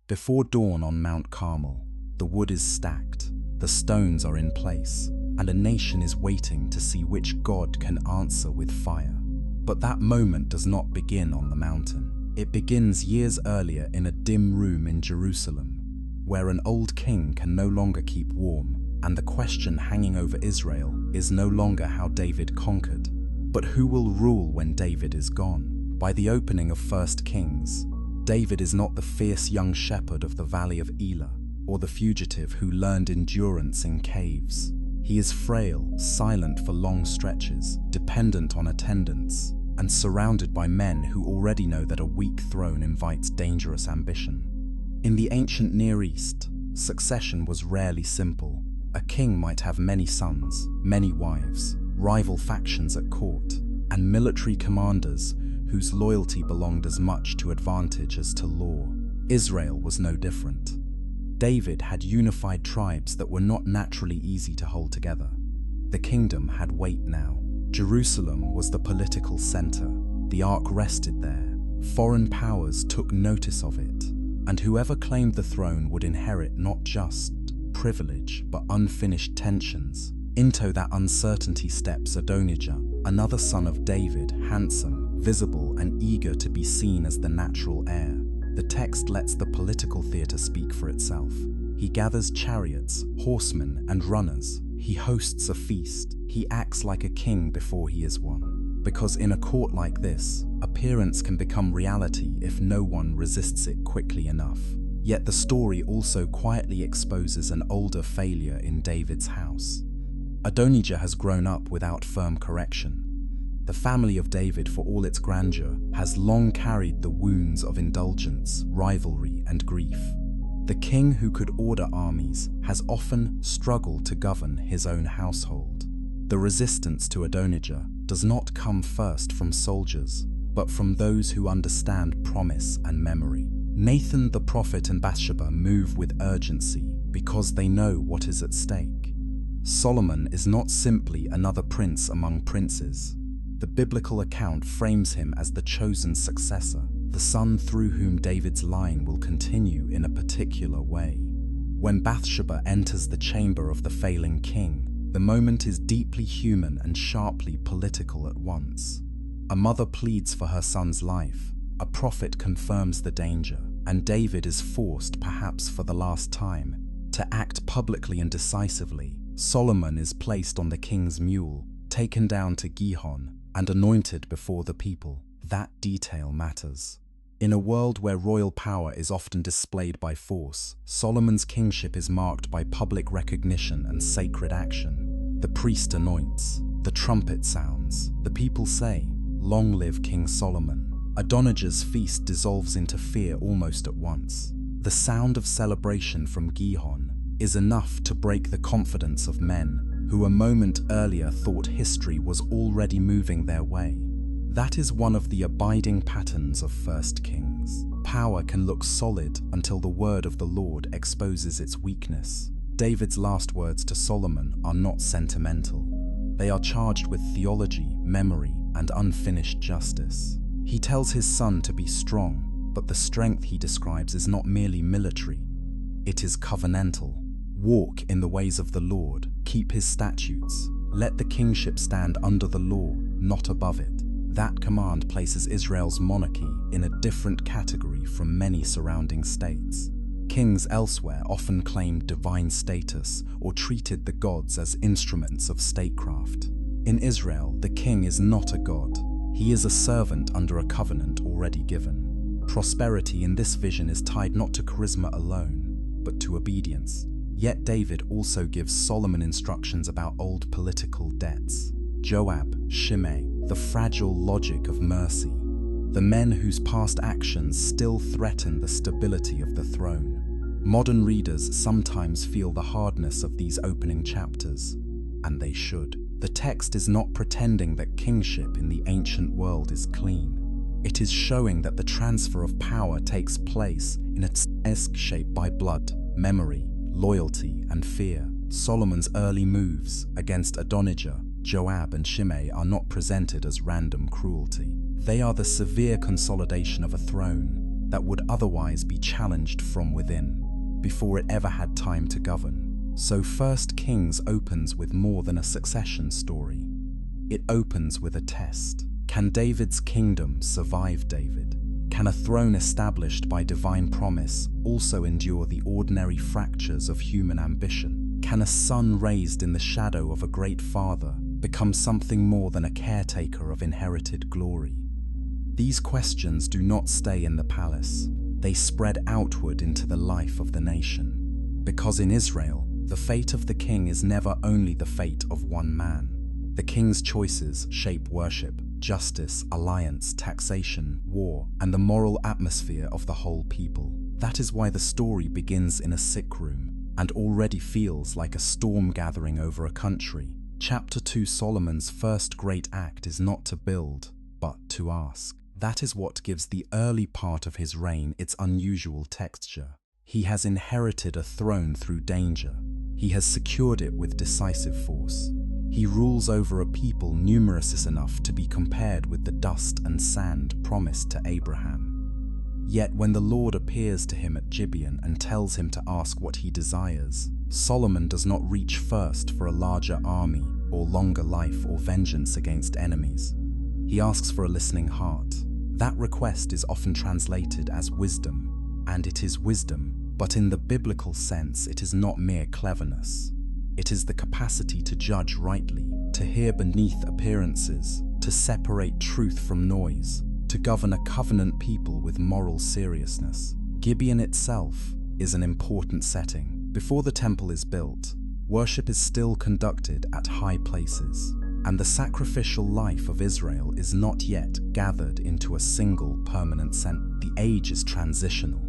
Before dawn on Mount Carmel, the wood is stacked, the stones are in place, and a nation is waiting to see which God can answer with fire. But that moment does not begin on the mountain. It begins years earlier in a dim room in Jerusalem, where an old king can no longer keep warm, and the question hanging over Israel is no longer how David conquered, but who will rule when David is gone. By the opening of 1 Kings, David is not the fierce young shepherd of the valley of Elah, or the fugitive who learned endurance in caves. He is frail, silent for long stretches, dependent on attendants, and surrounded by men who already know that a weak throne invites dangerous ambition. In the ancient Near East, succession was rarely simple. A king might have many sons, many wives, rival factions at court, and military commanders whose loyalty belonged as much to advantage as to law. Israel was no different. David had unified tribes that were not naturally easy to hold together. The kingdom had weight now. Jerusalem was the political center. The ark rested there. Foreign powers took notice of it, and whoever claimed the throne would inherit not just privilege but unfinished tensions. Into that uncertainty steps Adonijah, another son of David, handsome, visible, and eager to be seen as the natural heir. The text lets the political theater speak for itself. He gathers chariots, horsemen, and runners. He hosts a feast. He acts like a king before he is one. Because in a court like this, appearance can become reality if no one resists it quickly enough. Yet the story also quietly exposes an older failure in David's house. Adonijah has grown up without firm correction. The family of David, for all its grandeur, has long carried the wounds of indulgence, rivalry, and grief. The king who could order armies has often struggled to govern his own household. The resistance to Adonijah does not come first from soldiers, but from those who understand promise and memory. Nathan the prophet and Bathsheba move with urgency because they know what is at stake. Solomon is not simply another prince among princes. The biblical account frames him as the chosen successor, the son through whom David's line will continue in a particular way. When Bathsheba enters the chamber of the failing king, the moment is deeply human and sharply political at once. A mother pleads for her son's life, a prophet confirms the danger, and David is forced, perhaps for the last time, to act publicly and decisively. Solomon is placed on the king's mule, taken down to Gihon, and anointed before the people. That detail matters. In a world where royal power is often displayed by force, Solomon's kingship is marked by public recognition and sacred action. The priest anoints, the trumpet sounds, the people say, "Long live King Solomon." Adonijah's feast dissolves into fear almost at once. The sound of celebration from Gihon is enough to break the confidence of men who a moment earlier thought history was already moving their way. That is one of the abiding patterns of 1 Kings. Power can look solid until the word of the Lord exposes its weakness. David's last words to Solomon are not sentimental. They are charged with theology, memory, and unfinished justice. He tells his son to be strong, but the strength he describes is not merely military. It is covenantal. Walk in the ways of the Lord, keep his statutes. Let the kingship stand under the law, not above it. That command places Israel's monarchy in a different category from many surrounding states. Kings elsewhere often claimed divine status or treated the gods as instruments of statecraft. In Israel, the king is not a god. He is a servant under a covenant already given. Prosperity in this vision is tied not to charisma alone, but to obedience. Yet David also gives Solomon instructions about old political debts. Joab, Shimei, the fragile logic of mercy. The men whose past actions still threaten the stability of the throne. Modern readers sometimes feel the hardness of these opening chapters, and they should. The text is not pretending that kingship in the ancient world is clean. It is showing that the transfer of power takes place in a task shaped by blood, memory, loyalty, and fear. Solomon's early moves against Adonijah, Joab, and Shimei are not presented as random cruelty. They are the severe consolidation of a throne. that would otherwise be challenged from within, before it ever had time to govern. So 1 Kings opens with more than a succession story. It opens with a test. Can David's kingdom survive David? Can a throne established by divine promise also endure the ordinary fractures of human ambition? Can a son raised in the shadow of a great father become something more than a caretaker of inherited glory? These questions do not stay in the palace. They spread outward into the life of the nation. Because in Israel, the fate of the king is never only the fate of one man. The king's choices shape worship, justice, alliance, taxation, war, and the moral atmosphere of the whole people. That is why the story begins in a sick room and already feels like a storm gathering over a country. Chapter 2: Solomon's first great act is not to build, but to ask. That is what gives the early part of his reign its unusual texture. He has inherited a throne through danger. He has secured it with decisive force. He rules over a people numerous enough to be compared with the dust and sand promised to Abraham. Yet when the Lord appears to him at Gibeon and tells him to ask what he desires, Solomon does not reach first for a larger army or longer life or vengeance against enemies. He asks for a listening heart. That request is often translated as wisdom, and it is wisdom, but in the biblical sense it is not mere cleverness. It is the capacity to judge rightly, to hear beneath appearances, to separate truth from noise, to govern a covenant people with moral seriousness. Gibeon itself is an important setting. Before the temple is built, worship is still conducted at high places, and the sacrificial life of Israel is not yet gathered into a single permanent center. The age is transitional.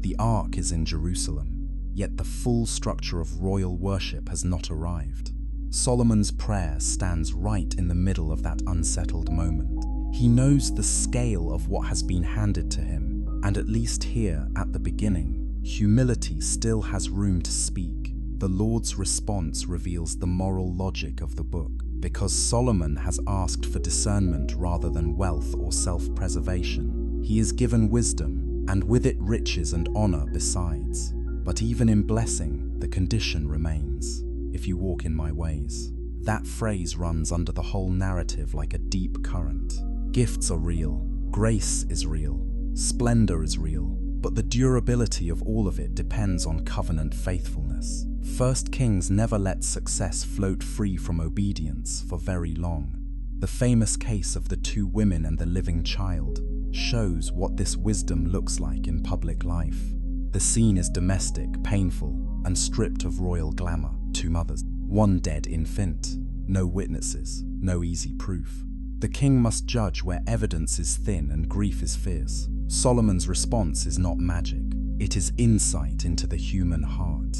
The ark is in Jerusalem, yet the full structure of royal worship has not arrived. Solomon's prayer stands right in the middle of that unsettled moment. He knows the scale of what has been handed to him, and at least here, at the beginning, humility still has room to speak. The Lord's response reveals the moral logic of the book. Because Solomon has asked for discernment rather than wealth or self-preservation, he is given wisdom, and with it riches and honor besides. But even in blessing, the condition remains, "If you walk in my ways." That phrase runs under the whole narrative like a deep current. Gifts are real, grace is real, splendor is real, but the durability of all of it depends on covenant faithfulness. 1 Kings never lets success float free from obedience for very long. The famous case of the 2 women and the living child shows what this wisdom looks like in public life. The scene is domestic, painful, and stripped of royal glamour. 2 mothers, 1 dead infant, no witnesses, no easy proof. The king must judge where evidence is thin and grief is fierce. Solomon's response is not magic, it is insight into the human heart.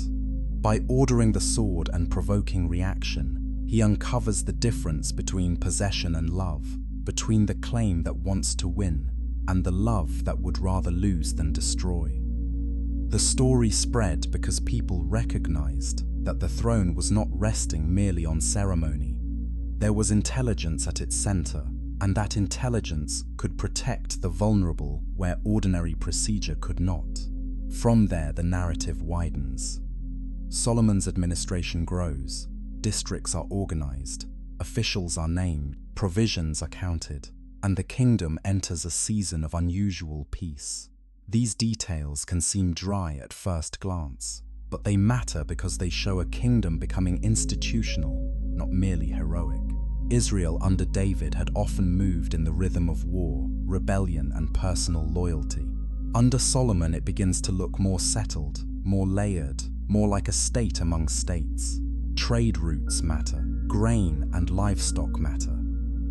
By ordering the sword and provoking reaction, he uncovers the difference between possession and love, between the claim that wants to win and the love that would rather lose than destroy. The story spread because people recognized that the throne was not resting merely on ceremony. There was intelligence at its center, and that intelligence could protect the vulnerable where ordinary procedure could not. From there, the narrative widens. Solomon's administration grows, districts are organized, officials are named, provisions are counted, and the kingdom enters a season of unusual peace. These details can seem dry at first glance, but they matter because they show a kingdom becoming institutional, not merely heroic. Israel under David had often moved in the rhythm of war, rebellion, and personal loyalty. Under Solomon, it begins to look more settled, more layered, more like a state among states. Trade routes matter, grain and livestock matter,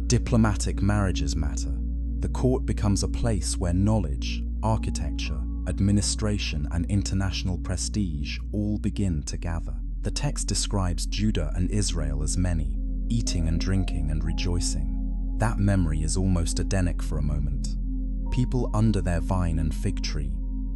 diplomatic marriages matter. The court becomes a place where knowledge, architecture, administration, and international prestige all begin to gather. The text describes Judah and Israel as many, eating and drinking and rejoicing. That memory is almost Edenic for a moment. People under their vine and fig tree,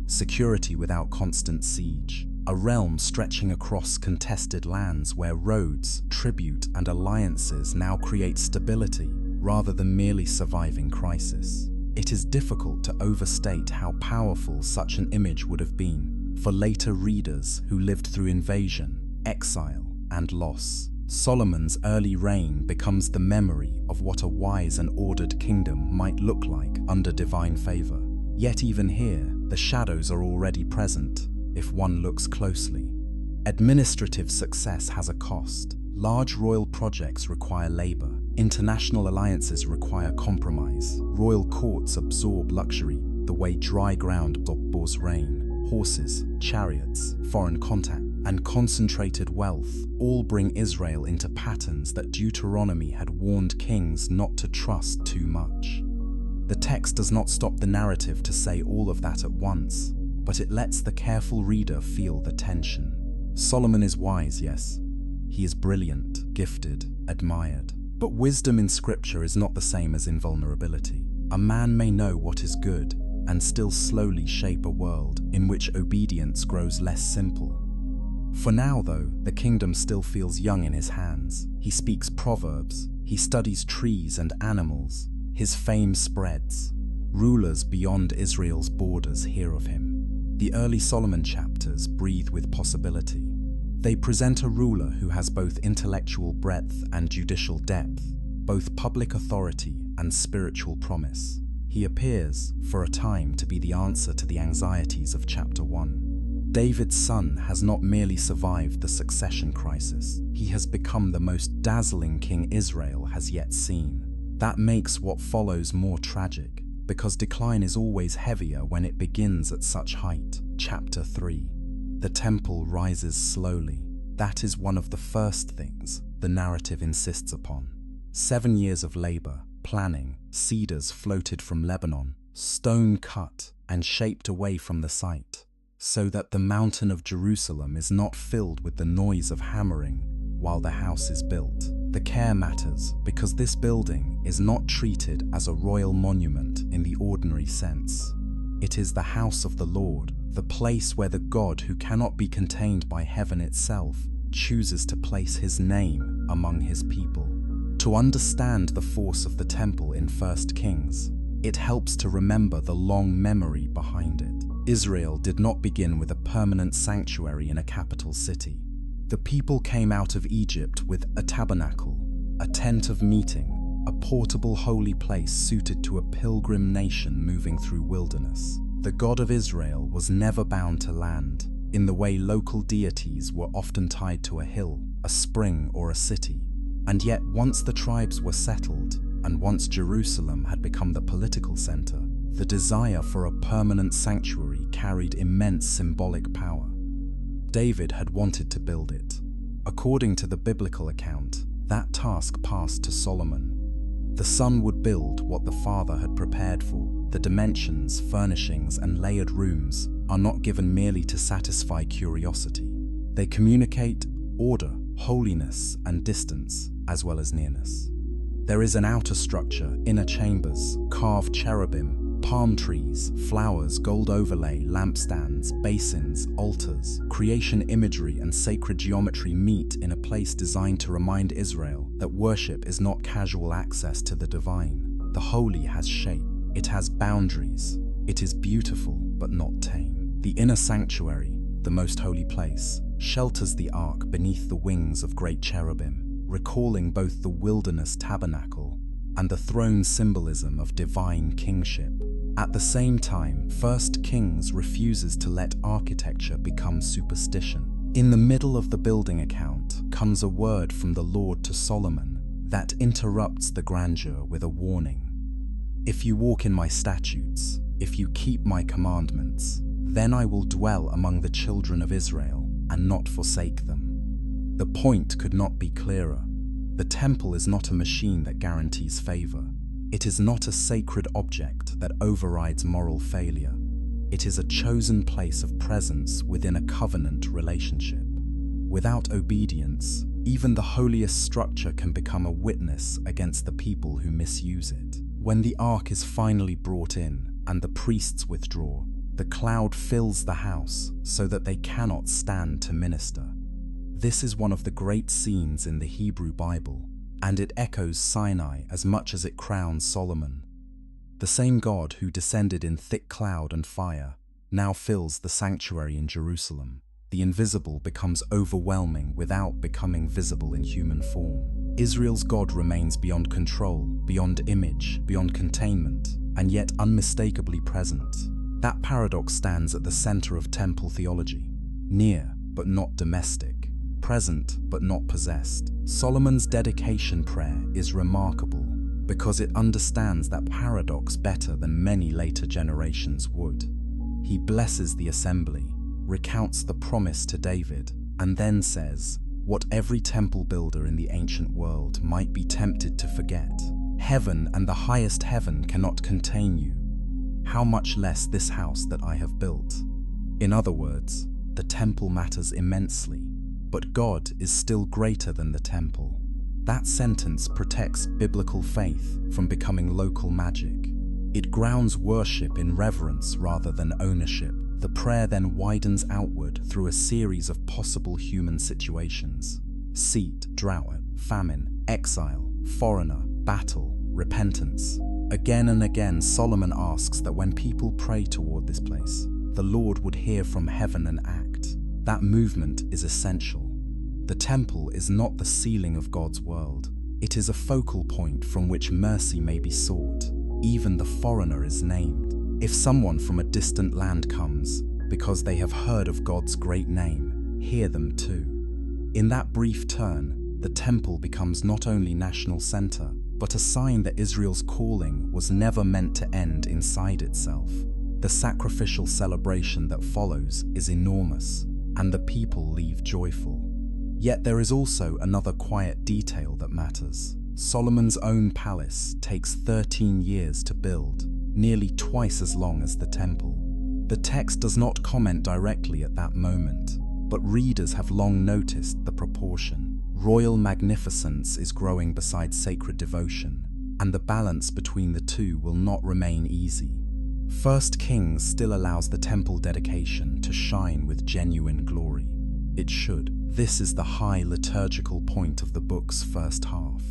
security without constant siege, a realm stretching across contested lands where roads, tribute, and alliances now create stability rather than merely surviving crisis. It is difficult to overstate how powerful such an image would have been for later readers who lived through invasion, exile, and loss. Solomon's early reign becomes the memory of what a wise and ordered kingdom might look like under divine favor. Yet even here, the shadows are already present, if one looks closely. Administrative success has a cost. Large royal projects require labor. International alliances require compromise. Royal courts absorb luxury the way dry ground absorbs rain. Horses, chariots, foreign contact, and concentrated wealth all bring Israel into patterns that Deuteronomy had warned kings not to trust too much. The text does not stop the narrative to say all of that at once, but it lets the careful reader feel the tension. Solomon is wise, yes. He is brilliant, gifted, admired. But wisdom in Scripture is not the same as invulnerability. A man may know what is good and still slowly shape a world in which obedience grows less simple. For now, though, the kingdom still feels young in his hands. He speaks proverbs, he studies trees and animals. His fame spreads. Rulers beyond Israel's borders hear of him. The early Solomon chapters breathe with possibility. They present a ruler who has both intellectual breadth and judicial depth, both public authority and spiritual promise. He appears, for a time, to be the answer to the anxieties of chapter 1. David's son has not merely survived the succession crisis, he has become the most dazzling king Israel has yet seen. That makes what follows more tragic, because decline is always heavier when it begins at such height. Chapter 3. The temple rises slowly. That is one of the first things the narrative insists upon. 7 years of labor, planning, cedars floated from Lebanon, stone cut and shaped away from the site, so that the mountain of Jerusalem is not filled with the noise of hammering while the house is built. The care matters because this building is not treated as a royal monument in the ordinary sense. It is the house of the Lord, the place where the God who cannot be contained by heaven itself chooses to place his name among his people. To understand the force of the temple in 1 Kings, it helps to remember the long memory behind it. Israel did not begin with a permanent sanctuary in a capital city. The people came out of Egypt with a tabernacle, a tent of meeting, a portable holy place suited to a pilgrim nation moving through wilderness. The God of Israel was never bound to land, in the way local deities were often tied to a hill, a spring, or a city. And yet, once the tribes were settled, and once Jerusalem had become the political center, the desire for a permanent sanctuary carried immense symbolic power. David had wanted to build it. According to the biblical account, that task passed to Solomon. The son would build what the father had prepared for. The dimensions, furnishings, and layered rooms are not given merely to satisfy curiosity. They communicate order, holiness, and distance, as well as nearness. There is an outer structure, inner chambers, carved cherubim, palm trees, flowers, gold overlay, lampstands, basins, altars. Creation imagery and sacred geometry meet in a place designed to remind Israel that worship is not casual access to the divine. The holy has shape. It has boundaries. It is beautiful, but not tame. The inner sanctuary, the most holy place, shelters the ark beneath the wings of great cherubim, recalling both the wilderness tabernacle and the throne symbolism of divine kingship. At the same time, 1 Kings refuses to let architecture become superstition. In the middle of the building account comes a word from the Lord to Solomon that interrupts the grandeur with a warning. If you walk in my statutes, if you keep my commandments, then I will dwell among the children of Israel and not forsake them. The point could not be clearer. The temple is not a machine that guarantees favor. It is not a sacred object that overrides moral failure. It is a chosen place of presence within a covenant relationship. Without obedience, even the holiest structure can become a witness against the people who misuse it. When the ark is finally brought in and the priests withdraw, the cloud fills the house so that they cannot stand to minister. This is one of the great scenes in the Hebrew Bible, and it echoes Sinai as much as it crowns Solomon. The same God who descended in thick cloud and fire now fills the sanctuary in Jerusalem. The invisible becomes overwhelming without becoming visible in human form. Israel's God remains beyond control, beyond image, beyond containment, and yet unmistakably present. That paradox stands at the center of temple theology. Near, but not domestic. Present, but not possessed. Solomon's dedication prayer is remarkable because it understands that paradox better than many later generations would. He blesses the assembly, recounts the promise to David, and then says, what every temple builder in the ancient world might be tempted to forget. Heaven and the highest heaven cannot contain you. How much less this house that I have built? In other words, the temple matters immensely, but God is still greater than the temple. That sentence protects biblical faith from becoming local magic. It grounds worship in reverence rather than ownership. The prayer then widens outward through a series of possible human situations: seed, drought, famine, exile, foreigner, battle, repentance. Again and again, Solomon asks that when people pray toward this place, the Lord would hear from heaven and act. That movement is essential. The temple is not the ceiling of God's world. It is a focal point from which mercy may be sought. Even the foreigner is named. If someone from a distant land comes, because they have heard of God's great name, hear them too. In that brief turn, the temple becomes not only national center, but a sign that Israel's calling was never meant to end inside itself. The sacrificial celebration that follows is enormous, and the people leave joyful. Yet there is also another quiet detail that matters. Solomon's own palace takes 13 years to build, nearly twice as long as the temple. The text does not comment directly at that moment, but readers have long noticed the proportion. Royal magnificence is growing beside sacred devotion, and the balance between the two will not remain easy. 1 Kings still allows the temple dedication to shine with genuine glory. It should. This is the high liturgical point of the book's first half.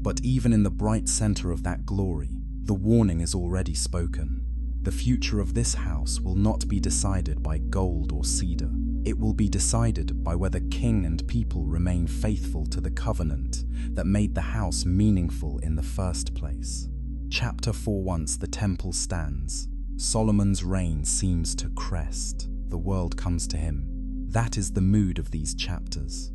But even in the bright center of that glory, the warning is already spoken. The future of this house will not be decided by gold or cedar. It will be decided by whether king and people remain faithful to the covenant that made the house meaningful in the first place. Chapter 4. Once the temple stands, Solomon's reign seems to crest. The world comes to him. That is the mood of these chapters.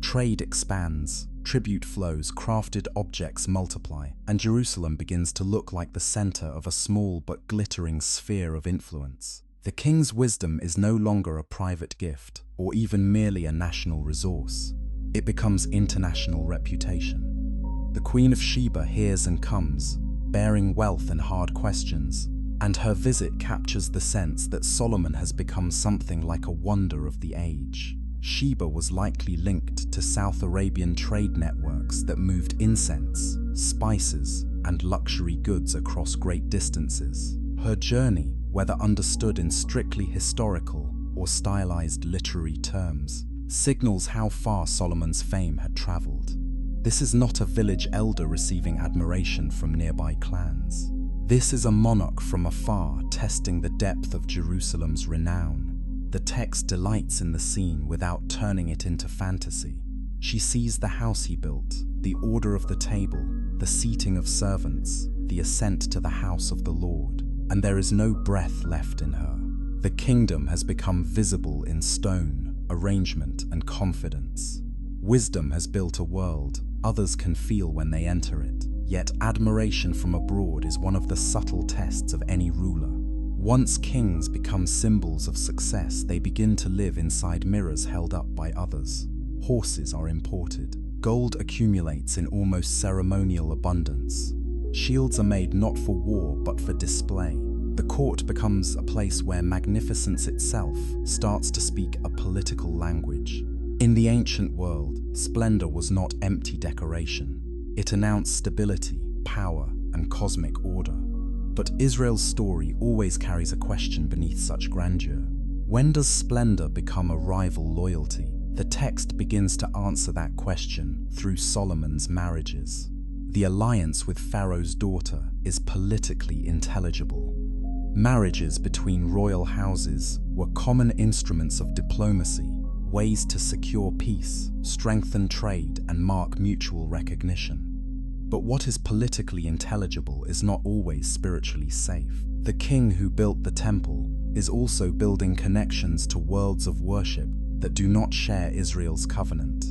Trade expands, tribute flows, crafted objects multiply, and Jerusalem begins to look like the center of a small but glittering sphere of influence. The king's wisdom is no longer a private gift, or even merely a national resource. It becomes international reputation. The Queen of Sheba hears and comes, bearing wealth and hard questions, and her visit captures the sense that Solomon has become something like a wonder of the age. Sheba was likely linked to South Arabian trade networks that moved incense, spices, and luxury goods across great distances. Her journey, whether understood in strictly historical or stylized literary terms, signals how far Solomon's fame had traveled. This is not a village elder receiving admiration from nearby clans. This is a monarch from afar testing the depth of Jerusalem's renown. The text delights in the scene without turning it into fantasy. She sees the house he built, the order of the table, the seating of servants, the ascent to the house of the Lord, and there is no breath left in her. The kingdom has become visible in stone, arrangement, and confidence. Wisdom has built a world others can feel when they enter it. Yet admiration from abroad is one of the subtle tests of any ruler. Once kings become symbols of success, they begin to live inside mirrors held up by others. Horses are imported. Gold accumulates in almost ceremonial abundance. Shields are made not for war but for display. The court becomes a place where magnificence itself starts to speak a political language. In the ancient world, splendor was not empty decoration. It announced stability, power, and cosmic order. But Israel's story always carries a question beneath such grandeur. When does splendor become a rival loyalty? The text begins to answer that question through Solomon's marriages. The alliance with Pharaoh's daughter is politically intelligible. Marriages between royal houses were common instruments of diplomacy, ways to secure peace, strengthen trade, and mark mutual recognition. But what is politically intelligible is not always spiritually safe. The king who built the temple is also building connections to worlds of worship that do not share Israel's covenant.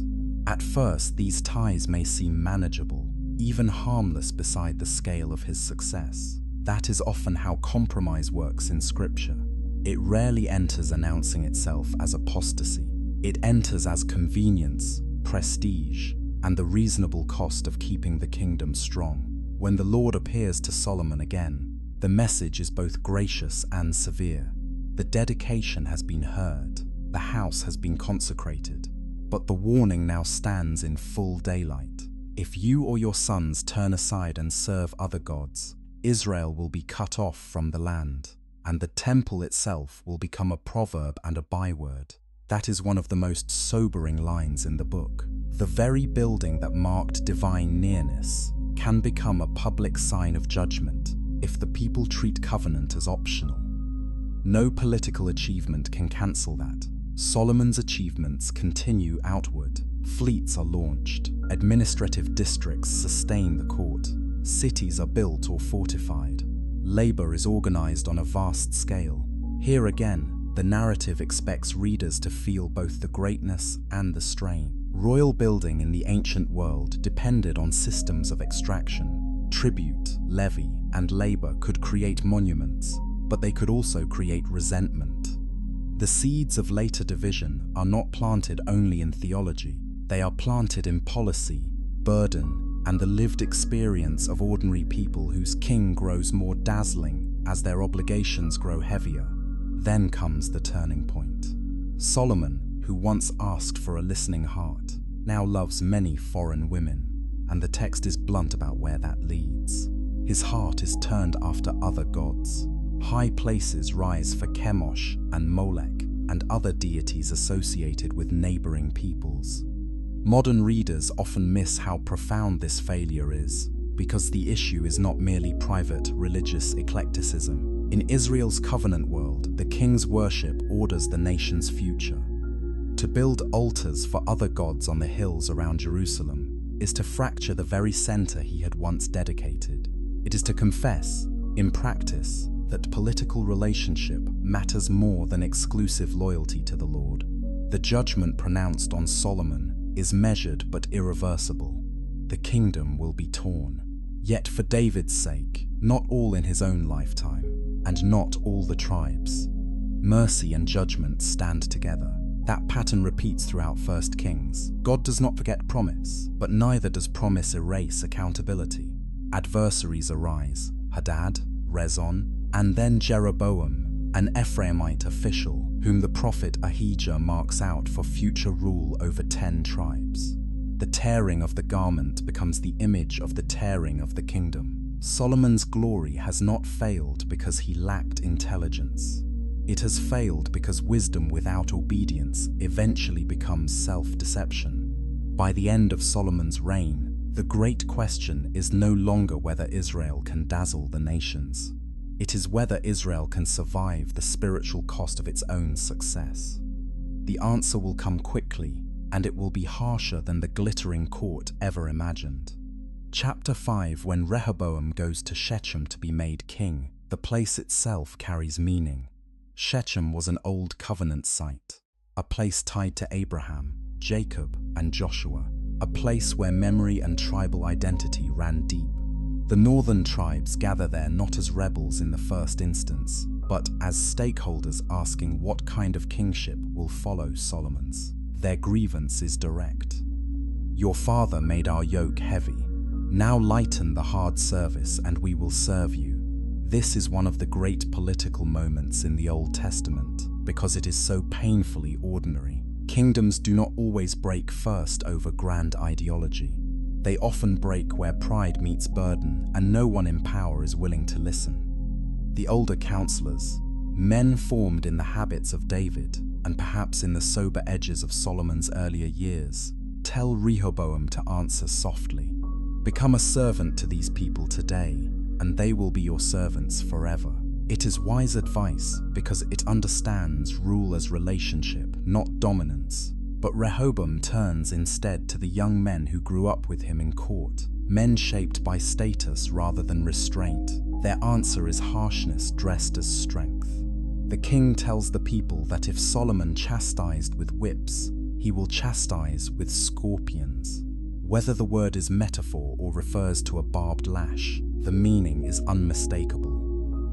At first, these ties may seem manageable, even harmless beside the scale of his success. That is often how compromise works in Scripture. It rarely enters announcing itself as apostasy. It enters as convenience, prestige, and the reasonable cost of keeping the kingdom strong. When the Lord appears to Solomon again, the message is both gracious and severe. The dedication has been heard, the house has been consecrated, but the warning now stands in full daylight. If you or your sons turn aside and serve other gods, Israel will be cut off from the land, and the temple itself will become a proverb and a byword. That is one of the most sobering lines in the book. The very building that marked divine nearness can become a public sign of judgment if the people treat covenant as optional. No political achievement can cancel that. Solomon's achievements continue outward. Fleets are launched, administrative districts sustain the court, cities are built or fortified, labor is organized on a vast scale. Here again, the narrative expects readers to feel both the greatness and the strain. Royal building in the ancient world depended on systems of extraction. Tribute, levy, and labor could create monuments, but they could also create resentment. The seeds of later division are not planted only in theology. They are planted in policy, burden, and the lived experience of ordinary people whose king grows more dazzling as their obligations grow heavier. Then comes the turning point. Solomon, who once asked for a listening heart, now loves many foreign women, and the text is blunt about where that leads. His heart is turned after other gods. High places rise for Chemosh and Molech and other deities associated with neighboring peoples. Modern readers often miss how profound this failure is, because the issue is not merely private religious eclecticism. In Israel's covenant world, the king's worship orders the nation's future. To build altars for other gods on the hills around Jerusalem is to fracture the very center he had once dedicated. It is to confess, in practice, that political relationship matters more than exclusive loyalty to the Lord. The judgment pronounced on Solomon is measured but irreversible. The kingdom will be torn. Yet for David's sake, not all in his own lifetime, and not all the tribes. Mercy and judgment stand together. That pattern repeats throughout 1 Kings. God does not forget promise, but neither does promise erase accountability. Adversaries arise, Hadad, Rezon, and then Jeroboam, an Ephraimite official whom the prophet Ahijah marks out for future rule over 10 tribes. The tearing of the garment becomes the image of the tearing of the kingdom. Solomon's glory has not failed because he lacked intelligence. It has failed because wisdom without obedience eventually becomes self-deception. By the end of Solomon's reign, the great question is no longer whether Israel can dazzle the nations. It is whether Israel can survive the spiritual cost of its own success. The answer will come quickly, and it will be harsher than the glittering court ever imagined. Chapter 5, when Rehoboam goes to Shechem to be made king, the place itself carries meaning. Shechem was an old covenant site, a place tied to Abraham, Jacob, and Joshua, a place where memory and tribal identity ran deep. The northern tribes gather there not as rebels in the first instance, but as stakeholders asking what kind of kingship will follow Solomon's. Their grievance is direct. Your father made our yoke heavy. Now lighten the hard service and we will serve you. This is one of the great political moments in the Old Testament because it is so painfully ordinary. Kingdoms do not always break first over grand ideology. They often break where pride meets burden and no one in power is willing to listen. The older counselors, men formed in the habits of David and perhaps in the sober edges of Solomon's earlier years, tell Rehoboam to answer softly. Become a servant to these people today, and they will be your servants forever. It is wise advice because it understands rule as relationship, not dominance. But Rehoboam turns instead to the young men who grew up with him in court, men shaped by status rather than restraint. Their answer is harshness dressed as strength. The king tells the people that if Solomon chastised with whips, he will chastise with scorpions. Whether the word is metaphor or refers to a barbed lash, the meaning is unmistakable.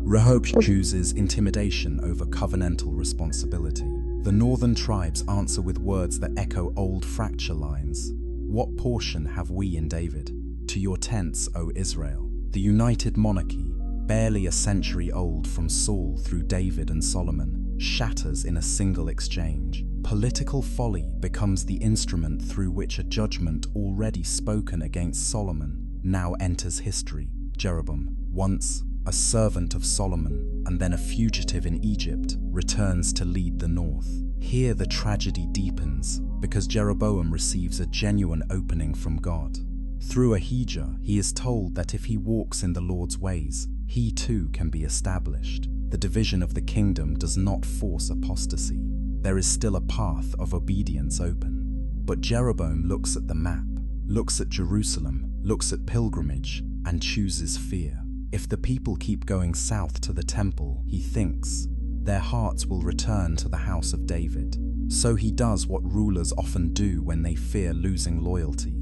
Rehoboam chooses intimidation over covenantal responsibility. The northern tribes answer with words that echo old fracture lines. What portion have we in David? To your tents, O Israel. The united monarchy, barely a century old from Saul through David and Solomon, shatters in a single exchange. Political folly becomes the instrument through which a judgment already spoken against Solomon now enters history. Jeroboam, once a servant of Solomon and then a fugitive in Egypt, returns to lead the north. Here the tragedy deepens because Jeroboam receives a genuine opening from God. Through Ahijah, he is told that if he walks in the Lord's ways, he too can be established. The division of the kingdom does not force apostasy. There is still a path of obedience open. But Jeroboam looks at the map, looks at Jerusalem, looks at pilgrimage, and chooses fear. If the people keep going south to the temple, he thinks, their hearts will return to the house of David. So he does what rulers often do when they fear losing loyalty.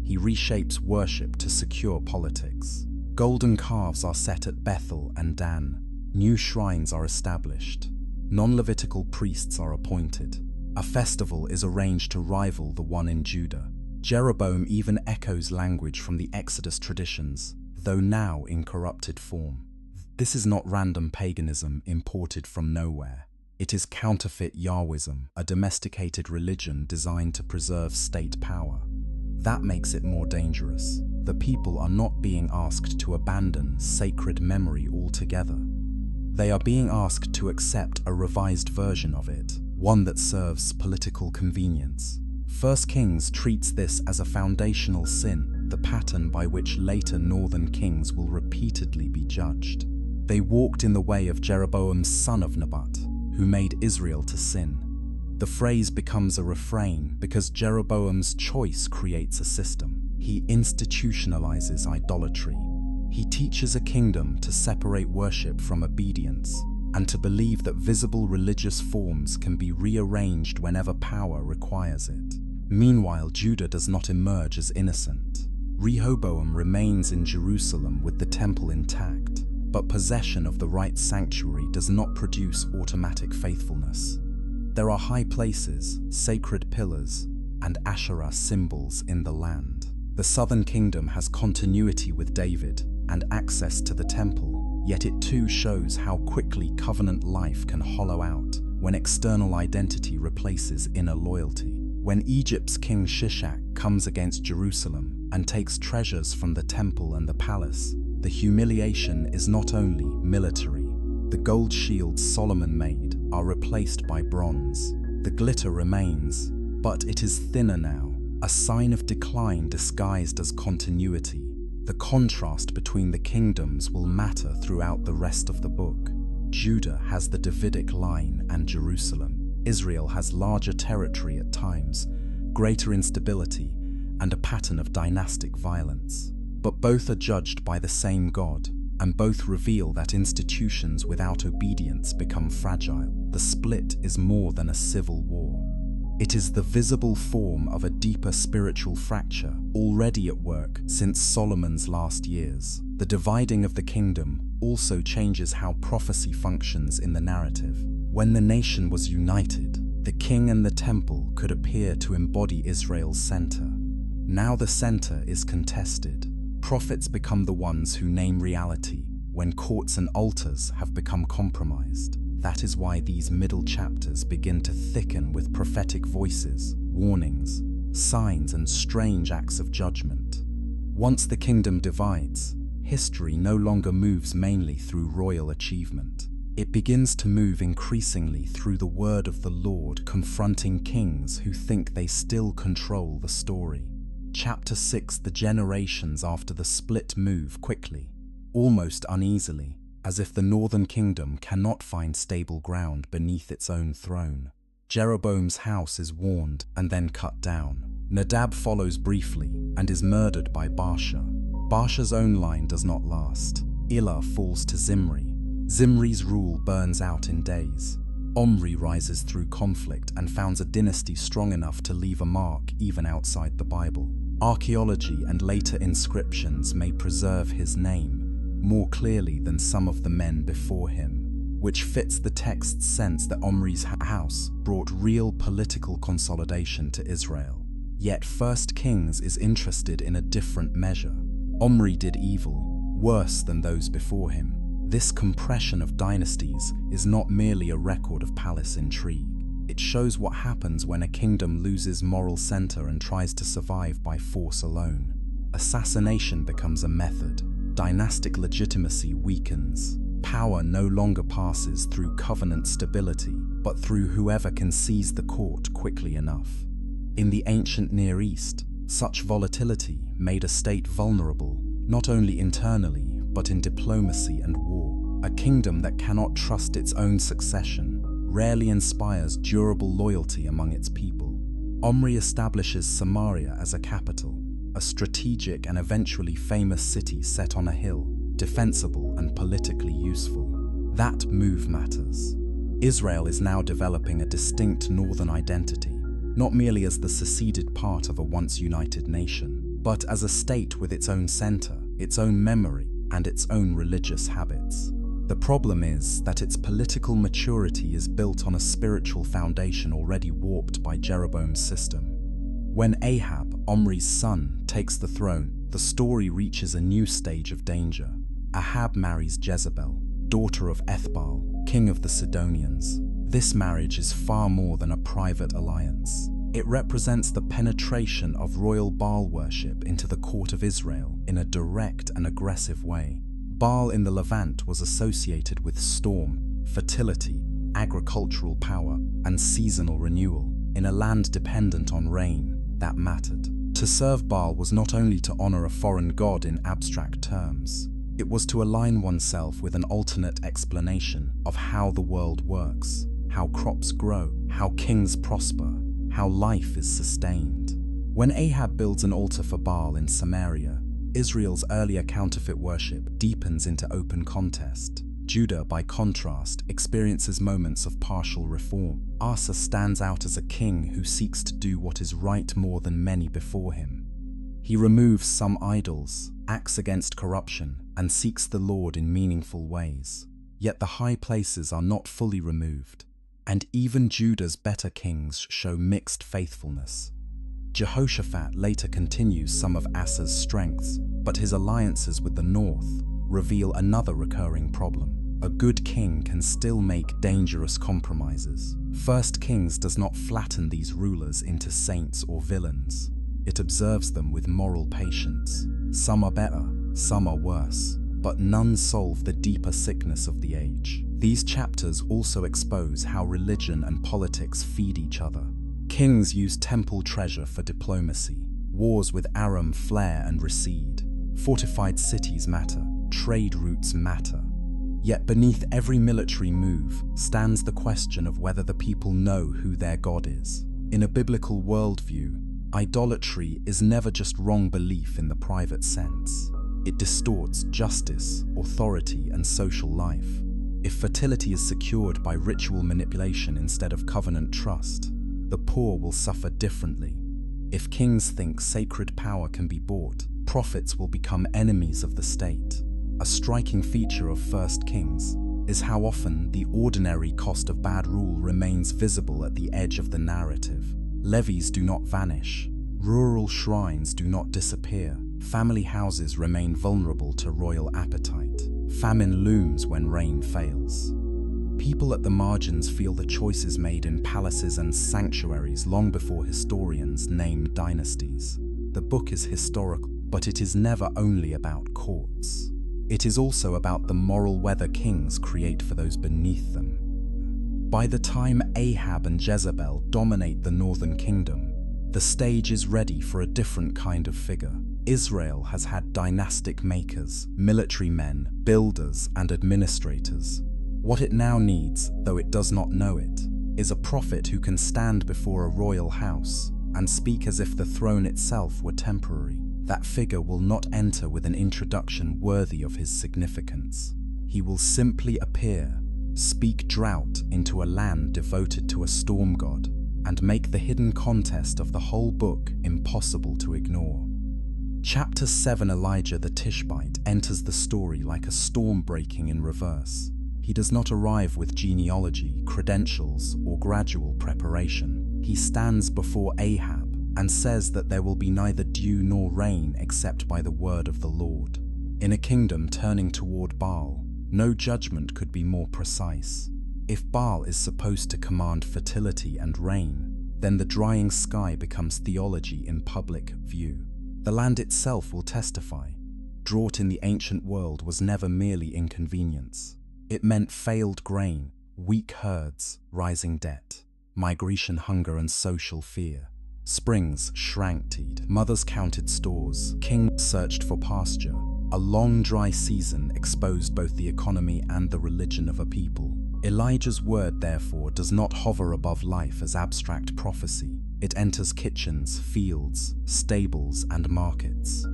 He reshapes worship to secure politics. Golden calves are set at Bethel and Dan. New shrines are established. Non-Levitical priests are appointed. A festival is arranged to rival the one in Judah. Jeroboam even echoes language from the Exodus traditions, though now in corrupted form. This is not random paganism imported from nowhere. It is counterfeit Yahwism, a domesticated religion designed to preserve state power. That makes it more dangerous. The people are not being asked to abandon sacred memory altogether. They are being asked to accept a revised version of it, one that serves political convenience. 1 Kings treats this as a foundational sin, the pattern by which later northern kings will repeatedly be judged. They walked in the way of Jeroboam son of Nebat, who made Israel to sin. The phrase becomes a refrain because Jeroboam's choice creates a system. He institutionalizes idolatry. He teaches a kingdom to separate worship from obedience and to believe that visible religious forms can be rearranged whenever power requires it. Meanwhile, Judah does not emerge as innocent. Rehoboam remains in Jerusalem with the temple intact, but possession of the right sanctuary does not produce automatic faithfulness. There are high places, sacred pillars, and Asherah symbols in the land. The southern kingdom has continuity with David and access to the temple, yet it too shows how quickly covenant life can hollow out when external identity replaces inner loyalty. When Egypt's king Shishak comes against Jerusalem and takes treasures from the temple and the palace, the humiliation is not only military. The gold shields Solomon made are replaced by bronze. The glitter remains, but it is thinner now, a sign of decline disguised as continuity. The contrast between the kingdoms will matter throughout the rest of the book. Judah has the Davidic line and Jerusalem. Israel has larger territory at times, greater instability, and a pattern of dynastic violence. But both are judged by the same God, and both reveal that institutions without obedience become fragile. The split is more than a civil war. It is the visible form of a deeper spiritual fracture already at work since Solomon's last years. The dividing of the kingdom also changes how prophecy functions in the narrative. When the nation was united, the king and the temple could appear to embody Israel's center. Now the center is contested. Prophets become the ones who name reality when courts and altars have become compromised. That is why these middle chapters begin to thicken with prophetic voices, warnings, signs, and strange acts of judgment. Once the kingdom divides, history no longer moves mainly through royal achievement. It begins to move increasingly through the word of the Lord confronting kings who think they still control the story. Chapter 6. The generations after the split move quickly, almost uneasily, as if the northern kingdom cannot find stable ground beneath its own throne. Jeroboam's house is warned and then cut down. Nadab follows briefly and is murdered by Baasha. Baasha's own line does not last. Elah falls to Zimri. Zimri's rule burns out in days. Omri rises through conflict and founds a dynasty strong enough to leave a mark even outside the Bible. Archaeology and later inscriptions may preserve his name more clearly than some of the men before him, which fits the text's sense that Omri's house brought real political consolidation to Israel. Yet 1 Kings is interested in a different measure. Omri did evil, worse than those before him. This compression of dynasties is not merely a record of palace intrigue. It shows what happens when a kingdom loses moral center and tries to survive by force alone. Assassination becomes a method. Dynastic legitimacy weakens. Power no longer passes through covenant stability, but through whoever can seize the court quickly enough. In the ancient Near East, such volatility made a state vulnerable, not only internally, but in diplomacy and war. A kingdom that cannot trust its own succession rarely inspires durable loyalty among its people. Omri establishes Samaria as a capital, a strategic and eventually famous city set on a hill, defensible and politically useful. That move matters. Israel is now developing a distinct northern identity, not merely as the seceded part of a once united nation, but as a state with its own center, its own memory, and its own religious habits. The problem is that its political maturity is built on a spiritual foundation already warped by Jeroboam's system. When Ahab, Omri's son, takes the throne, the story reaches a new stage of danger. Ahab marries Jezebel, daughter of Ethbaal, king of the Sidonians. This marriage is far more than a private alliance. It represents the penetration of royal Baal worship into the court of Israel in a direct and aggressive way. Baal in the Levant was associated with storm, fertility, agricultural power, and seasonal renewal. In a land dependent on rain, that mattered. To serve Baal was not only to honor a foreign god in abstract terms, it was to align oneself with an alternate explanation of how the world works, how crops grow, how kings prosper, how life is sustained. When Ahab builds an altar for Baal in Samaria, Israel's earlier counterfeit worship deepens into open contest. Judah, by contrast, experiences moments of partial reform. Asa stands out as a king who seeks to do what is right more than many before him. He removes some idols, acts against corruption, and seeks the Lord in meaningful ways. Yet the high places are not fully removed, and even Judah's better kings show mixed faithfulness. Jehoshaphat later continues some of Asa's strengths, but his alliances with the north reveal another recurring problem. A good king can still make dangerous compromises. 1 Kings does not flatten these rulers into saints or villains. It observes them with moral patience. Some are better, some are worse, but none solve the deeper sickness of the age. These chapters also expose how religion and politics feed each other. Kings use temple treasure for diplomacy. Wars with Aram flare and recede. Fortified cities matter. Trade routes matter. Yet beneath every military move stands the question of whether the people know who their God is. In a biblical worldview, idolatry is never just wrong belief in the private sense. It distorts justice, authority, and social life. If fertility is secured by ritual manipulation instead of covenant trust, the poor will suffer differently. If kings think sacred power can be bought, prophets will become enemies of the state. A striking feature of 1 Kings is how often the ordinary cost of bad rule remains visible at the edge of the narrative. Levies do not vanish. Rural shrines do not disappear. Family houses remain vulnerable to royal appetite. Famine looms when rain fails. People at the margins feel the choices made in palaces and sanctuaries long before historians named dynasties. The book is historical, but it is never only about courts. It is also about the moral weather kings create for those beneath them. By the time Ahab and Jezebel dominate the northern kingdom, The stage is ready for a different kind of figure. Israel has had dynastic makers, military men, builders, and administrators. What it now needs, though it does not know it, is a prophet who can stand before a royal house and speak as if the throne itself were temporary. That figure will not enter with an introduction worthy of his significance. He will simply appear, speak drought into a land devoted to a storm god, and make the hidden contest of the whole book impossible to ignore. Chapter 7, Elijah the Tishbite, enters the story like a storm breaking in reverse. He does not arrive with genealogy, credentials, or gradual preparation. He stands before Ahab and says that there will be neither dew nor rain except by the word of the Lord. In a kingdom turning toward Baal, no judgment could be more precise. If Baal is supposed to command fertility and rain, then the drying sky becomes theology in public view. The land itself will testify. Drought in the ancient world was never merely inconvenience. It meant failed grain, weak herds, rising debt, migration hunger and social fear. Springs shrank-teed, mothers counted stores, kings searched for pasture. A long dry season exposed both the economy and the religion of a people. Elijah's word, therefore, does not hover above life as abstract prophecy. It enters kitchens, fields, stables, and markets.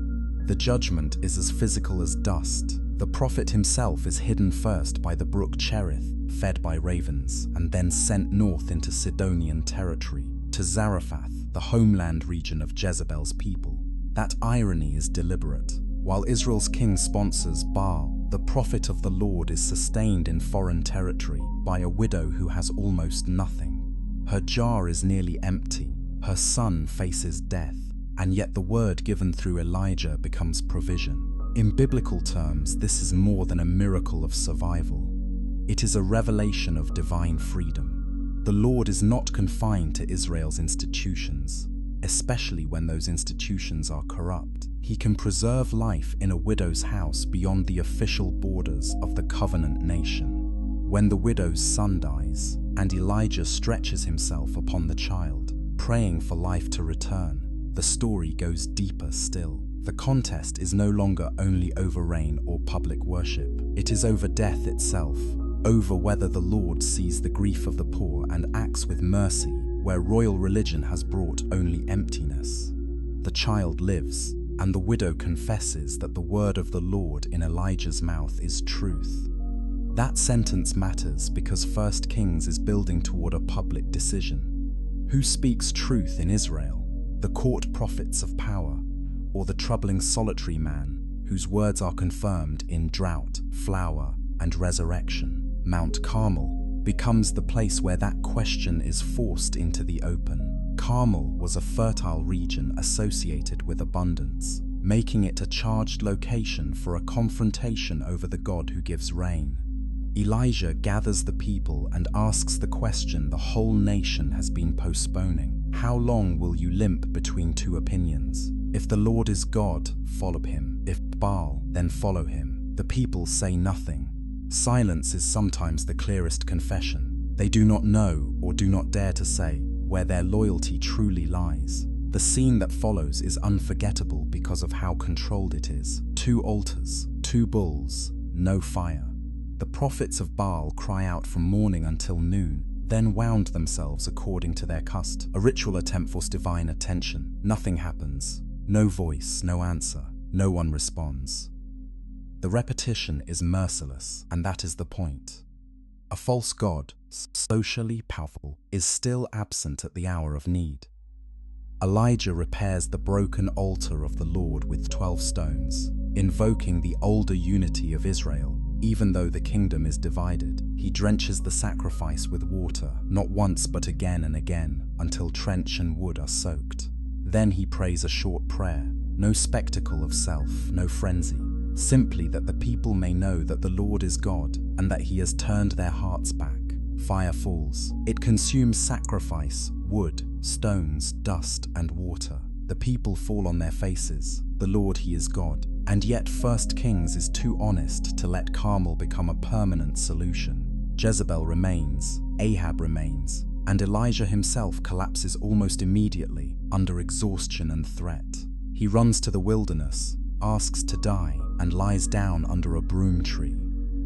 The judgment is as physical as dust. The prophet himself is hidden first by the brook Cherith, fed by ravens, and then sent north into Sidonian territory, to Zarephath, the homeland region of Jezebel's people. That irony is deliberate. While Israel's king sponsors Baal, the prophet of the Lord is sustained in foreign territory by a widow who has almost nothing. Her jar is nearly empty, her son faces death, and yet the word given through Elijah becomes provision. In biblical terms, this is more than a miracle of survival. It is a revelation of divine freedom. The Lord is not confined to Israel's institutions, especially when those institutions are corrupt. He can preserve life in a widow's house beyond the official borders of the covenant nation. When the widow's son dies, and Elijah stretches himself upon the child, praying for life to return, the story goes deeper still. The contest is no longer only over rain or public worship. It is over death itself, over whether the Lord sees the grief of the poor and acts with mercy where royal religion has brought only emptiness. The child lives, and the widow confesses that the word of the Lord in Elijah's mouth is truth. That sentence matters because 1 Kings is building toward a public decision. Who speaks truth in Israel? The court prophets of power, or the troubling solitary man whose words are confirmed in drought, flower, and resurrection? Mount Carmel becomes the place where that question is forced into the open. Carmel was a fertile region associated with abundance, making it a charged location for a confrontation over the God who gives rain. Elijah gathers the people and asks the question the whole nation has been postponing. How long will you limp between two opinions? If the Lord is God, follow him. If Baal, then follow him. The people say nothing. Silence is sometimes the clearest confession. They do not know or do not dare to say where their loyalty truly lies. The scene that follows is unforgettable because of how controlled it is. 2 altars, 2 bulls, no fire. The prophets of Baal cry out from morning until noon, then wound themselves according to their custom. A ritual attempt for divine attention. Nothing happens. No voice, no answer. No one responds. The repetition is merciless, and that is the point. A false god, socially powerful, is still absent at the hour of need. Elijah repairs the broken altar of the Lord with 12 stones, invoking the older unity of Israel. Even though the kingdom is divided, he drenches the sacrifice with water, not once but again and again, until trench and wood are soaked. Then he prays a short prayer, no spectacle of self, no frenzy, simply that the people may know that the Lord is God and that he has turned their hearts back. Fire falls. It consumes sacrifice, wood, stones, dust, and water. The people fall on their faces. The Lord, he is God. And yet 1 Kings is too honest to let Carmel become a permanent solution. Jezebel remains. Ahab remains. and Elijah himself collapses almost immediately under exhaustion and threat. He runs to the wilderness, asks to die, and lies down under a broom tree.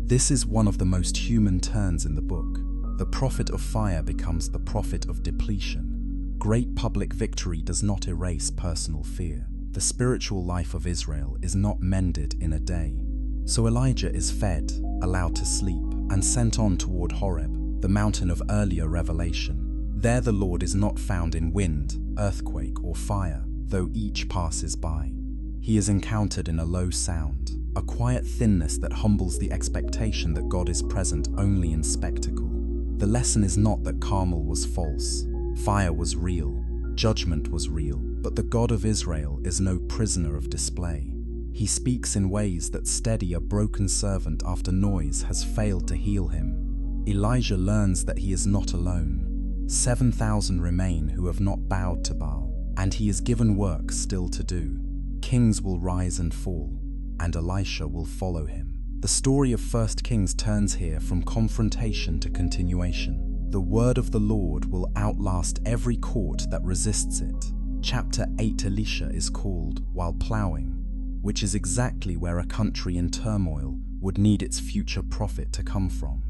This is one of the most human turns in the book. The prophet of fire becomes the prophet of depletion. Great public victory does not erase personal fear. The spiritual life of Israel is not mended in a day. So Elijah is fed, allowed to sleep, and sent on toward Horeb, the mountain of earlier revelation. There the Lord is not found in wind, earthquake, or fire, though each passes by. He is encountered in a low sound, a quiet thinness that humbles the expectation that God is present only in spectacle. The lesson is not that Carmel was false, fire was real, judgment was real, but the God of Israel is no prisoner of display. He speaks in ways that steady a broken servant after noise has failed to heal him. Elijah learns that he is not alone. 7,000 remain who have not bowed to Baal, and he is given work still to do. Kings will rise and fall, and Elisha will follow him. The story of 1 Kings turns here from confrontation to continuation. The word of the Lord will outlast every court that resists it. Chapter 8 Elisha is called While Plowing, which is exactly where a country in turmoil would need its future prophet to come from.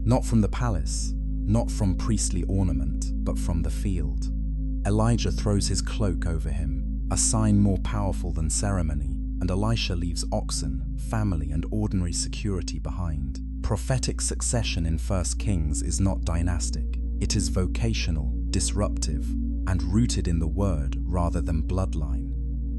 Not from the palace, not from priestly ornament, but from the field. Elijah throws his cloak over him, a sign more powerful than ceremony, and Elisha leaves oxen, family, and ordinary security behind. Prophetic succession in 1 Kings is not dynastic. It is vocational, disruptive, and rooted in the word rather than bloodline.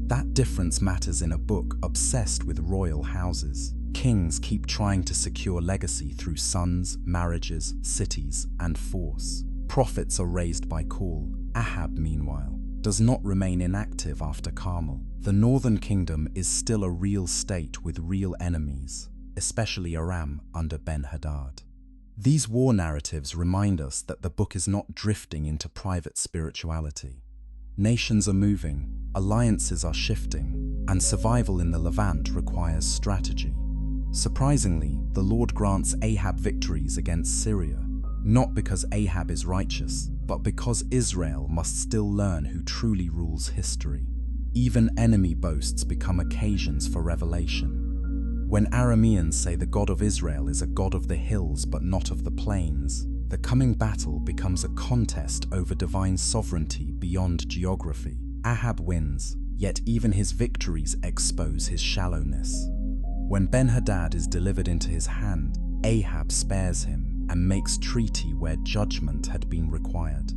That difference matters in a book obsessed with royal houses. Kings keep trying to secure legacy through sons, marriages, cities, and force. Prophets are raised by call. Ahab, meanwhile, does not remain inactive after Carmel. The northern kingdom is still a real state with real enemies, especially Aram under Ben-Hadad. These war narratives remind us that the book is not drifting into private spirituality. Nations are moving, alliances are shifting, and survival in the Levant requires strategy. Surprisingly, the Lord grants Ahab victories against Syria, not because Ahab is righteous, but because Israel must still learn who truly rules history. Even enemy boasts become occasions for revelation. When Arameans say the God of Israel is a God of the hills but not of the plains, the coming battle becomes a contest over divine sovereignty beyond geography. Ahab wins, yet even his victories expose his shallowness. When Ben-Hadad is delivered into his hand, Ahab spares him and makes treaty where judgment had been required.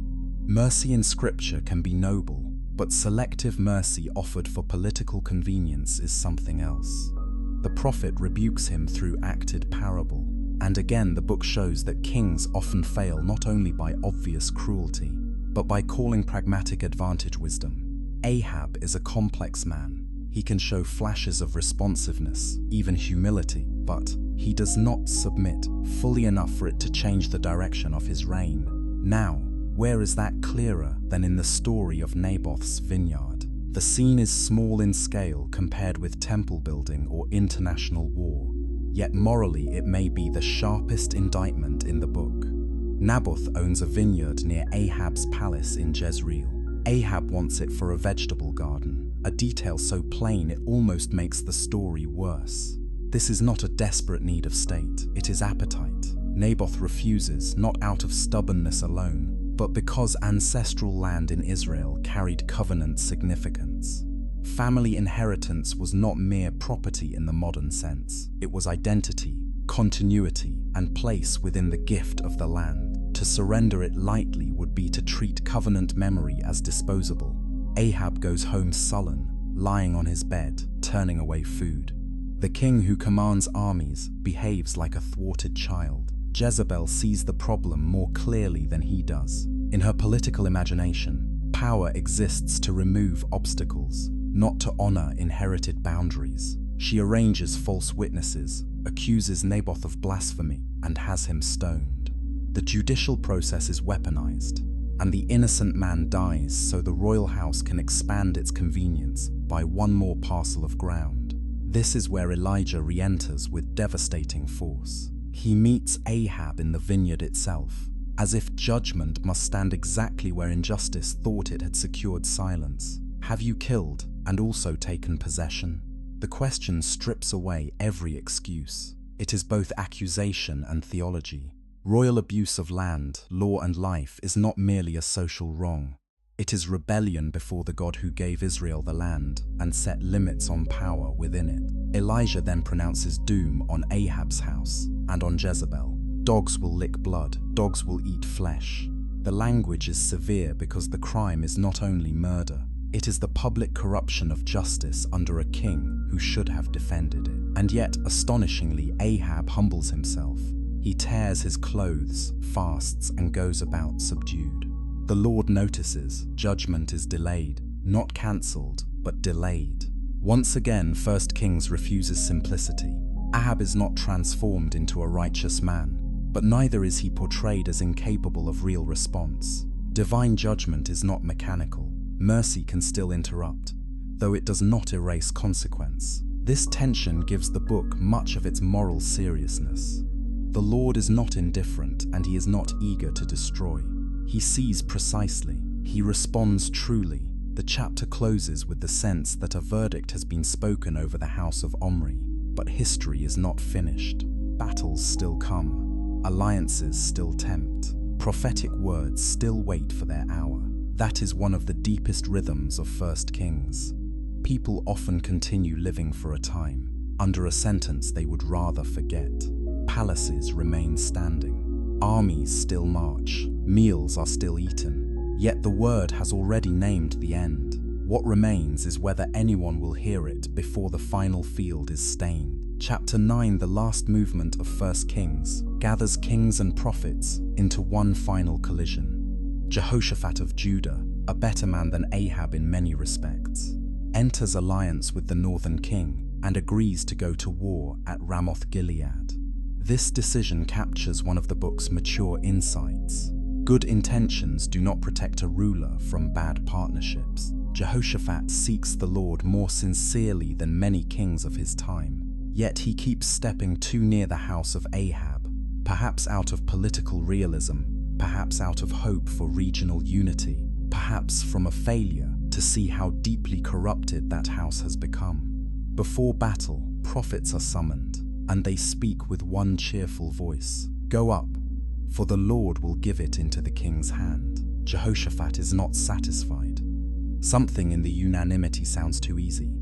Mercy in Scripture can be noble, but selective mercy offered for political convenience is something else. The prophet rebukes him through acted parable, and again the book shows that kings often fail not only by obvious cruelty, but by calling pragmatic advantage wisdom. Ahab is a complex man. He can show flashes of responsiveness, even humility, but he does not submit fully enough for it to change the direction of his reign. Now, where is that clearer than in the story of Naboth's vineyard? The scene is small in scale compared with temple building or international war, yet morally it may be the sharpest indictment in the book. Naboth owns a vineyard near Ahab's palace in Jezreel. Ahab wants it for a vegetable garden, a detail so plain it almost makes the story worse. This is not a desperate need of state, it is appetite. Naboth refuses, not out of stubbornness alone, but because ancestral land in Israel carried covenant significance. Family inheritance was not mere property in the modern sense. It was identity, continuity, and place within the gift of the land. To surrender it lightly would be to treat covenant memory as disposable. Ahab goes home sullen, lying on his bed, turning away food. The king who commands armies behaves like a thwarted child. Jezebel sees the problem more clearly than he does. In her political imagination, power exists to remove obstacles, not to honor inherited boundaries. She arranges false witnesses, accuses Naboth of blasphemy, and has him stoned. The judicial process is weaponized, and the innocent man dies so the royal house can expand its convenience by one more parcel of ground. This is where Elijah re-enters with devastating force. He meets Ahab in the vineyard itself, as if judgment must stand exactly where injustice thought it had secured silence. Have you killed and also taken possession? The question strips away every excuse. It is both accusation and theology. Royal abuse of land, law, and life is not merely a social wrong. It is rebellion before the God who gave Israel the land and set limits on power within it. Elijah then pronounces doom on Ahab's house and on Jezebel. Dogs will lick blood, dogs will eat flesh. The language is severe because the crime is not only murder, it is the public corruption of justice under a king who should have defended it. And yet, astonishingly, Ahab humbles himself. He tears his clothes, fasts, and goes about subdued. The Lord notices, judgment is delayed, not cancelled, but delayed. Once again, 1 Kings refuses simplicity. Ahab is not transformed into a righteous man, but neither is he portrayed as incapable of real response. Divine judgment is not mechanical. Mercy can still interrupt, though it does not erase consequence. This tension gives the book much of its moral seriousness. The Lord is not indifferent, and he is not eager to destroy. He sees precisely. He responds truly. The chapter closes with the sense that a verdict has been spoken over the house of Omri, but history is not finished. Battles still come. Alliances still tempt. Prophetic words still wait for their hour. That is one of the deepest rhythms of 1 Kings. People often continue living for a time, under a sentence they would rather forget. Palaces remain standing. Armies still march. Meals are still eaten. Yet the word has already named the end. What remains is whether anyone will hear it before the final field is stained. Chapter 9, the last movement of 1 Kings, gathers kings and prophets into one final collision. Jehoshaphat of Judah, a better man than Ahab in many respects, enters alliance with the northern king and agrees to go to war at Ramoth Gilead. This decision captures one of the book's mature insights. Good intentions do not protect a ruler from bad partnerships. Jehoshaphat seeks the Lord more sincerely than many kings of his time, yet he keeps stepping too near the house of Ahab, perhaps out of political realism, perhaps out of hope for regional unity, perhaps from a failure to see how deeply corrupted that house has become. Before battle, prophets are summoned, and they speak with one cheerful voice. Go up, for the Lord will give it into the king's hand. Jehoshaphat is not satisfied. Something in the unanimity sounds too easy.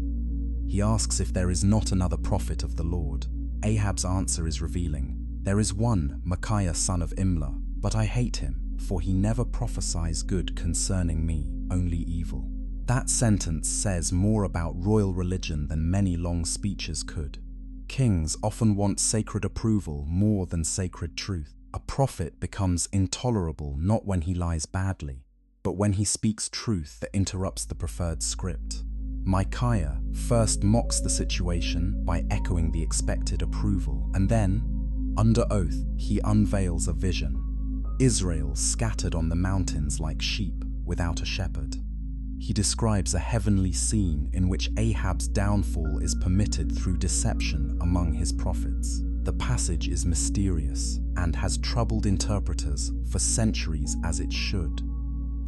He asks if there is not another prophet of the Lord. Ahab's answer is revealing. There is one, Micaiah son of Imlah, but I hate him, for he never prophesies good concerning me, only evil. That sentence says more about royal religion than many long speeches could. Kings often want sacred approval more than sacred truth. A prophet becomes intolerable not when he lies badly, but when he speaks truth that interrupts the preferred script. Micaiah first mocks the situation by echoing the expected approval, and then, under oath, he unveils a vision. Israel scattered on the mountains like sheep without a shepherd. He describes a heavenly scene in which Ahab's downfall is permitted through deception among his prophets. The passage is mysterious and has troubled interpreters for centuries, as it should.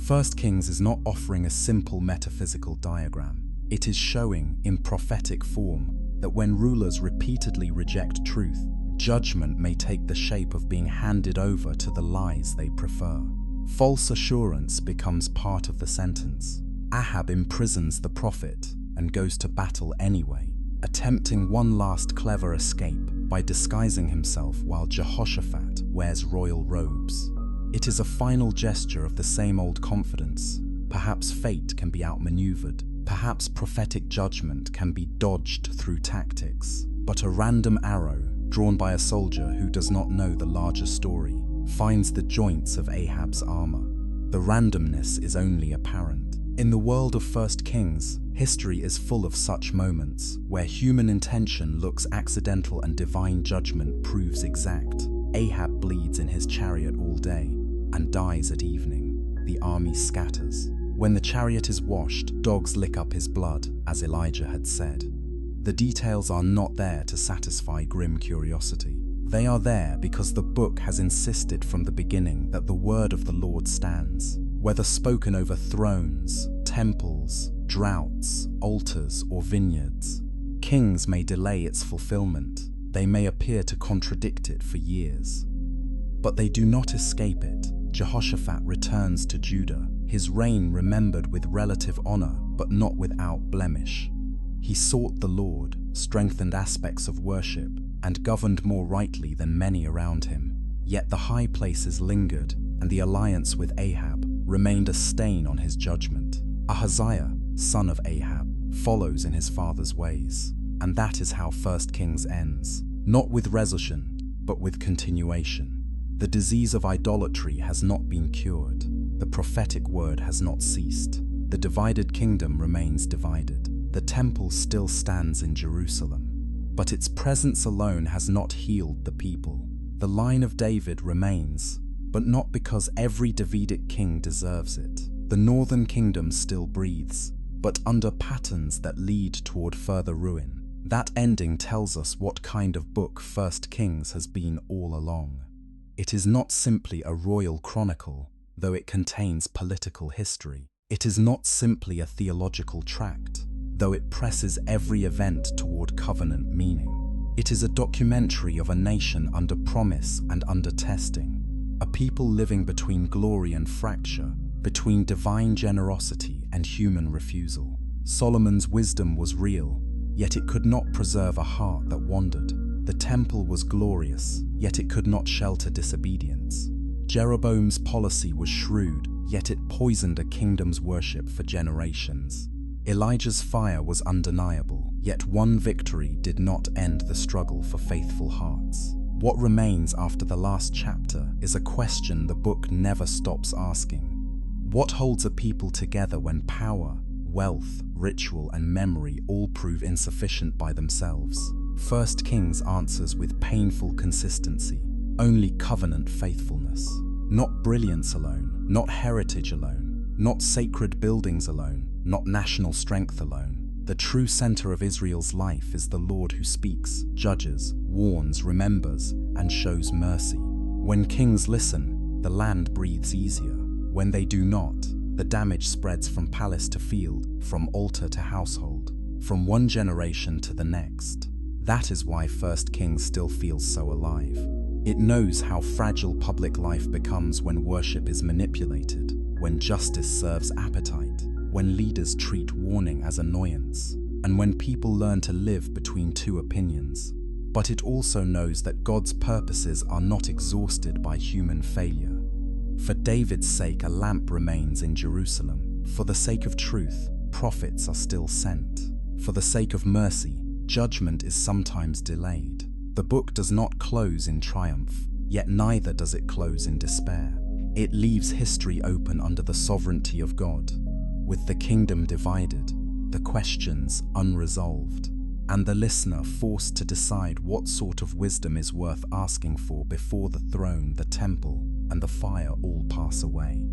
1 Kings is not offering a simple metaphysical diagram. It is showing, in prophetic form, that when rulers repeatedly reject truth, judgment may take the shape of being handed over to the lies they prefer. False assurance becomes part of the sentence. Ahab imprisons the prophet and goes to battle anyway, attempting one last clever escape by disguising himself while Jehoshaphat wears royal robes. It is a final gesture of the same old confidence. Perhaps fate can be outmaneuvered. Perhaps prophetic judgment can be dodged through tactics. But a random arrow, drawn by a soldier who does not know the larger story, finds the joints of Ahab's armor. The randomness is only apparent. In the world of 1 Kings, history is full of such moments, where human intention looks accidental and divine judgment proves exact. Ahab bleeds in his chariot all day, and dies at evening. The army scatters. When the chariot is washed, dogs lick up his blood, as Elijah had said. The details are not there to satisfy grim curiosity. They are there because the book has insisted from the beginning that the word of the Lord stands. Whether spoken over thrones, temples, droughts, altars, or vineyards, kings may delay its fulfillment. They may appear to contradict it for years, but they do not escape it. Jehoshaphat returns to Judah, his reign remembered with relative honor, but not without blemish. He sought the Lord, strengthened aspects of worship, and governed more rightly than many around him. Yet the high places lingered, and the alliance with Ahab remained a stain on his judgment. Ahaziah, son of Ahab, follows in his father's ways, and that is how 1 Kings ends, not with resolution, but with continuation. The disease of idolatry has not been cured. The prophetic word has not ceased. The divided kingdom remains divided. The temple still stands in Jerusalem, but its presence alone has not healed the people. The line of David remains, but not because every Davidic king deserves it. The northern kingdom still breathes, but under patterns that lead toward further ruin. That ending tells us what kind of book 1 Kings has been all along. It is not simply a royal chronicle, though it contains political history. It is not simply a theological tract, though it presses every event toward covenant meaning. It is a documentary of a nation under promise and under testing, a people living between glory and fracture, between divine generosity and human refusal. Solomon's wisdom was real, yet it could not preserve a heart that wandered. The temple was glorious, yet it could not shelter disobedience. Jeroboam's policy was shrewd, yet it poisoned a kingdom's worship for generations. Elijah's fire was undeniable, yet one victory did not end the struggle for faithful hearts. What remains after the last chapter is a question the book never stops asking. What holds a people together when power, wealth, ritual, and memory all prove insufficient by themselves? 1 Kings answers with painful consistency. Only covenant faithfulness. Not brilliance alone, not heritage alone, not sacred buildings alone, not national strength alone. The true center of Israel's life is the Lord who speaks, judges, warns, remembers, and shows mercy. When kings listen, the land breathes easier. When they do not, the damage spreads from palace to field, from altar to household, from one generation to the next. That is why 1 Kings still feels so alive. It knows how fragile public life becomes when worship is manipulated, when justice serves appetite, when leaders treat warning as annoyance, and when people learn to live between two opinions. But it also knows that God's purposes are not exhausted by human failure. For David's sake, a lamp remains in Jerusalem. For the sake of truth, prophets are still sent. For the sake of mercy, judgment is sometimes delayed. The book does not close in triumph, yet neither does it close in despair. It leaves history open under the sovereignty of God, with the kingdom divided, the questions unresolved, and the listener forced to decide what sort of wisdom is worth asking for before the throne, the temple, and the fire all pass away.